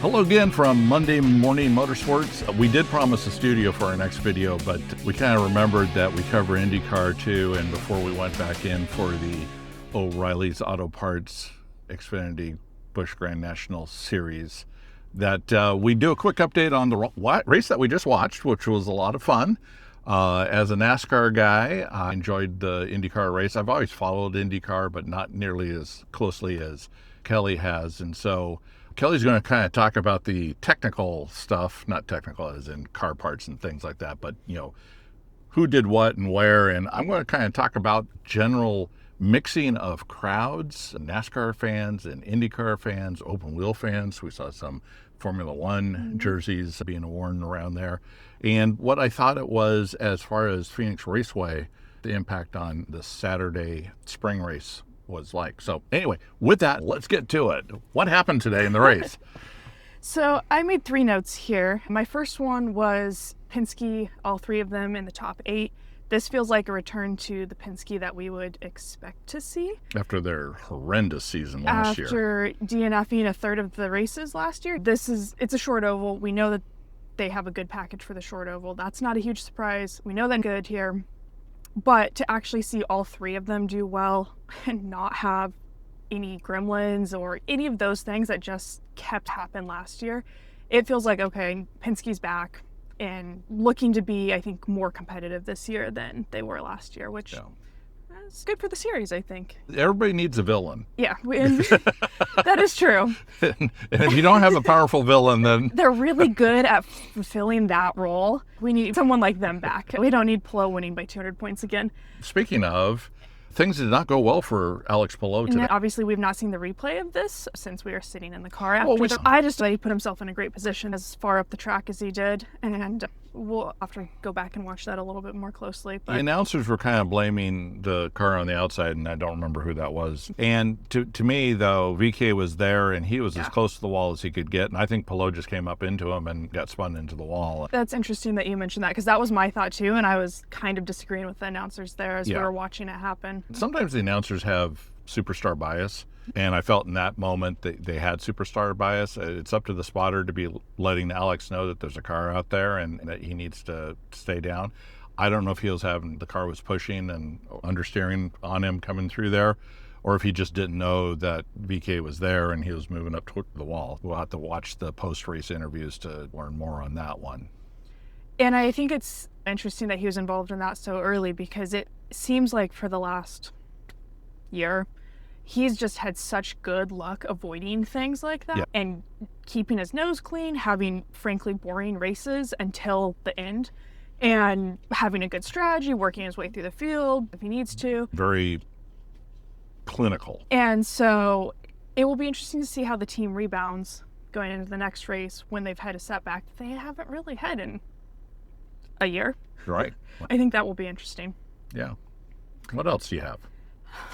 Hello again from Monday Morning Motorsports. We did promise a studio for our next video, but we kind of remembered that we cover IndyCar too, and before we went back in for the O'Reilly's Auto Parts Xfinity Busch Grand National Series, that we do a quick update on the race that we just watched, which was a lot of fun. As a NASCAR guy, I enjoyed the IndyCar race. I've always followed IndyCar, but not nearly as closely as Kelly has, and so Kelly's going to kind of talk about the technical stuff, not technical as in car parts and things like that, but, you know, who did what and where. And I'm going to kind of talk about general mixing of crowds, NASCAR fans and IndyCar fans, open wheel fans. We saw some Formula One jerseys being worn around there. And what I thought it was as far as Phoenix Raceway, the impact on the Saturday spring race was like. So anyway, with that, let's get to it. What happened today in the race? So I made 3 notes here. My first one was Penske, all 3 of them in the top 8. This feels like a return to the Penske that we would expect to see. After their horrendous season last year. After DNFing a third of the races last year. It's a short oval. We know that they have a good package for the short oval. That's not a huge surprise. We know they're good here. But to actually see all 3 of them do well and not have any gremlins or any of those things that just kept happening last year, it feels like, okay, Penske's back and looking to be, I think, more competitive this year than they were last year, which is good for the series, I think. Everybody needs a villain. Yeah, that is true. And if you don't have a powerful villain, then... They're really good at fulfilling that role. We need someone like them back. We don't need Palou winning by 200 points again. Speaking of, things did not go well for Alex Palou today. And obviously, we've not seen the replay of this since we were sitting in the car after. I just thought he put himself in a great position as far up the track as he did, and we'll have to go back and watch that a little bit more closely. But the announcers were kind of blaming the car on the outside, and I don't remember who that was. And to me, though, VK was there, and he was as close to the wall as he could get, and I think Palou just came up into him and got spun into the wall. That's interesting that you mentioned that, because that was my thought too, and I was kind of disagreeing with the announcers there as we were watching it happen. Sometimes the announcers have superstar bias, and I felt in that moment that they had superstar bias. It's up to the spotter to be letting Alex know that there's a car out there and that he needs to stay down. I don't know if he was having, the car was pushing and understeering on him coming through there, or if he just didn't know that VK was there and he was moving up toward the wall. We'll have to watch the post-race interviews to learn more on that one. And I think it's interesting that he was involved in that so early, because it seems like for the last year, he's just had such good luck avoiding things like that and keeping his nose clean, having frankly boring races until the end, and having a good strategy, working his way through the field if he needs to. Very clinical. And so it will be interesting to see how the team rebounds going into the next race when they've had a setback that they haven't really had in a year. Right. I think that will be interesting. Yeah. What else do you have?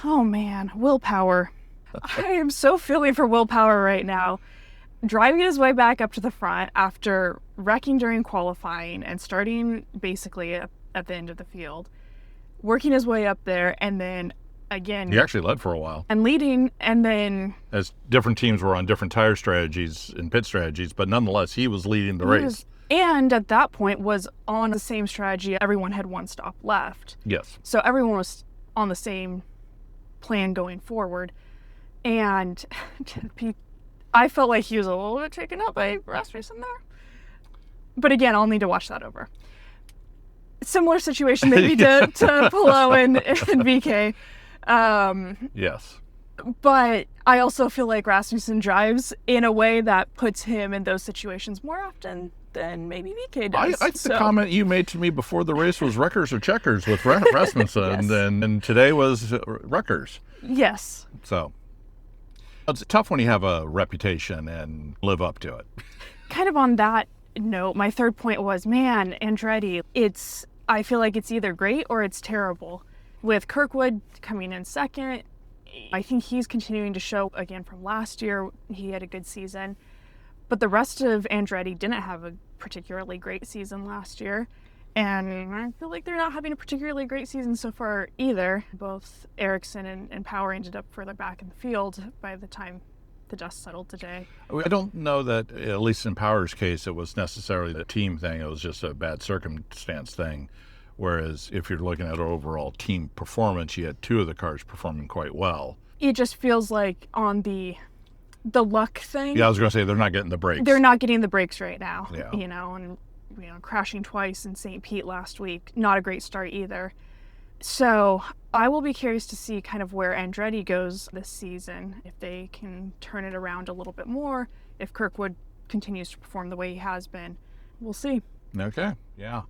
Oh man, willpower. I am so feeling for willpower right now. Driving his way back up to the front after wrecking during qualifying and starting basically at the end of the field, working his way up there, and then again... He actually led for a while. And leading, and then... As different teams were on different tire strategies and pit strategies, but nonetheless, he was leading the race. And at that point was on the same strategy. Everyone had one stop left. Yes. So everyone was on the same plan going forward, and I felt like he was a little bit taken up by Rasmussen there. But again, I'll need to watch that over. Similar situation maybe to Palou and VK. Yes. But I also feel like Rasmussen drives in a way that puts him in those situations more often than maybe VK does. I think the comment you made to me before the race was wreckers or checkers with Rasmussen, and today was wreckers. Yes. So it's tough when you have a reputation and live up to it. Kind of on that note, my third point was, man, Andretti, I feel like it's either great or it's terrible. With Kirkwood coming in second, I think he's continuing to show, again, from last year, he had a good season. But the rest of Andretti didn't have a particularly great season last year. And I feel like they're not having a particularly great season so far either. Both Ericsson and Power ended up further back in the field by the time the dust settled today. I don't know that, at least in Power's case, it was necessarily the team thing. It was just a bad circumstance thing. Whereas if you're looking at overall team performance, you had two of the cars performing quite well. It just feels like on the luck thing. Yeah, I was going to say they're not getting the breaks. They're not getting the breaks right now. Yeah. And crashing twice in St. Pete last week, not a great start either. So I will be curious to see kind of where Andretti goes this season, if they can turn it around a little bit more, if Kirkwood continues to perform the way he has been. We'll see. Okay, yeah.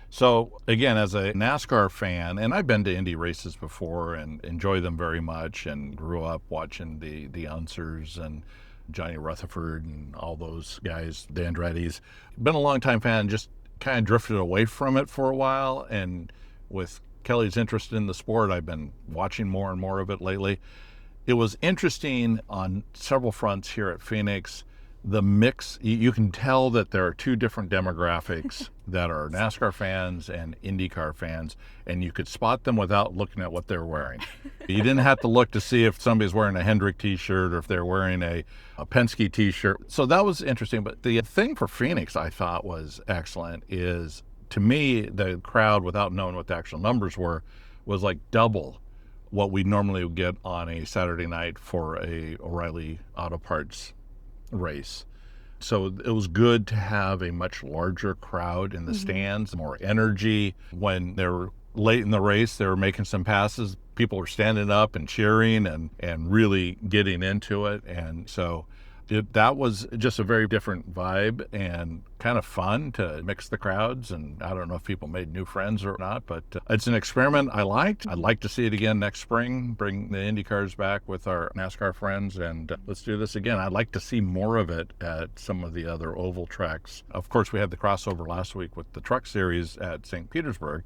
So again, as a NASCAR fan, and I've been to Indy races before and enjoy them very much, and grew up watching the Unsers and Johnny Rutherford and all those guys, the Andrettis. Been a long time fan, just kind of drifted away from it for a while, and with Kelly's interest in the sport, I've been watching more and more of it lately. It was interesting on several fronts here at Phoenix. The mix, you can tell that there are two different demographics that are NASCAR fans and IndyCar fans, and you could spot them without looking at what they're wearing. You didn't have to look to see if somebody's wearing a Hendrick t-shirt or if they're wearing a Penske t-shirt. So that was interesting. But the thing for Phoenix I thought was excellent is, to me, the crowd, without knowing what the actual numbers were, was like double what we normally would get on a Saturday night for a O'Reilly Auto Parts race. So it was good to have a much larger crowd in the stands, more energy. When they were late in the race, they were making some passes. People were standing up and cheering and really getting into it. And so that was just a very different vibe and kind of fun to mix the crowds. And I don't know if people made new friends or not, but it's an experiment I liked. I'd like to see it again next spring, bring the Indy cars back with our NASCAR friends, and let's do this again. I'd like to see more of it at some of the other oval tracks. Of course, we had the crossover last week with the Truck Series at St. Petersburg,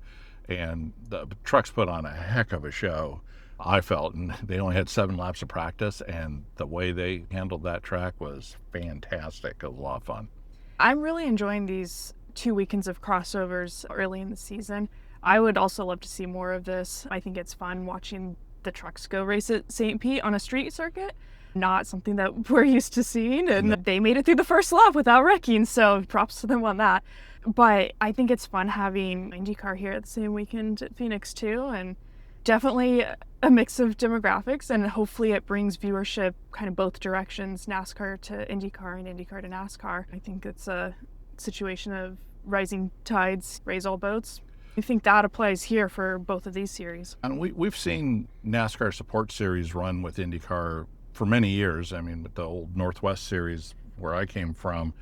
and the trucks put on a heck of a show, I felt, and they only had 7 laps of practice, and the way they handled that track was fantastic. It was a lot of fun. I'm really enjoying these 2 weekends of crossovers early in the season. I would also love to see more of this. I think it's fun watching the trucks go race at St. Pete on a street circuit. Not something that we're used to seeing, and they made it through the first lap without wrecking, so props to them on that. But I think it's fun having IndyCar here at the same weekend at Phoenix too, and definitely a mix of demographics, and hopefully it brings viewership kind of both directions, NASCAR to IndyCar and IndyCar to NASCAR. I think it's a situation of rising tides raise all boats. I think that applies here for both of these series. And we've seen NASCAR support series run with IndyCar for many years. I mean, the old Northwest series where I came from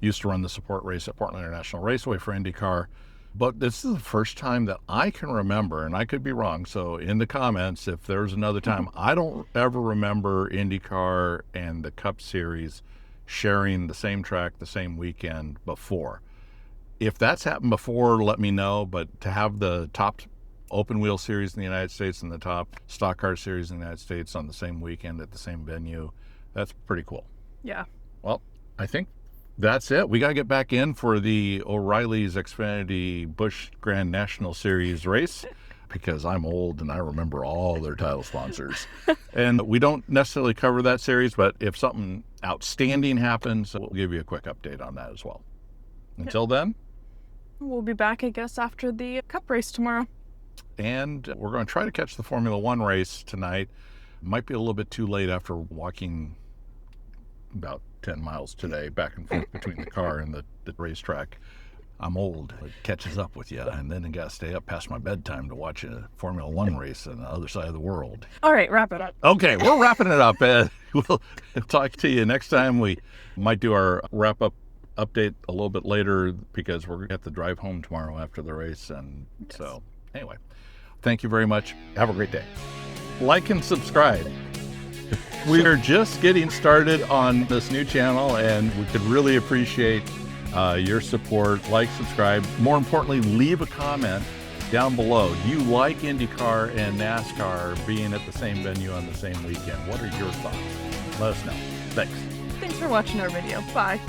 used to run the support race at Portland International Raceway for IndyCar. But this is the first time that I can remember, and I could be wrong, so in the comments, if there's another time, I don't ever remember IndyCar and the Cup Series sharing the same track the same weekend before. If that's happened before, let me know, but to have the top open wheel series in the United States and the top stock car series in the United States on the same weekend at the same venue, that's pretty cool. Yeah. Well, I think that's it. We got to get back in for the O'Reilly's Xfinity Busch Grand National Series race because I'm old and I remember all their title sponsors. And we don't necessarily cover that series, but if something outstanding happens, we'll give you a quick update on that as well. Until then, we'll be back, I guess, after the Cup race tomorrow. And we're going to try to catch the Formula One race tonight. Might be a little bit too late after walking about 10 miles today back and forth between the car and the racetrack. I'm old. It catches up with you. And then I got to stay up past my bedtime to watch a Formula One race on the other side of the world. All right, wrap it up. Okay, we're wrapping it up. We'll talk to you next time. We might do our wrap-up update a little bit later because we're going to have to drive home tomorrow after the race. And so, anyway, thank you very much. Have a great day. Like and subscribe. We are just getting started on this new channel, and we could really appreciate your support. Like, subscribe. More importantly, leave a comment down below. Do you like IndyCar and NASCAR being at the same venue on the same weekend? What are your thoughts? Let us know. Thanks. Thanks for watching our video. Bye.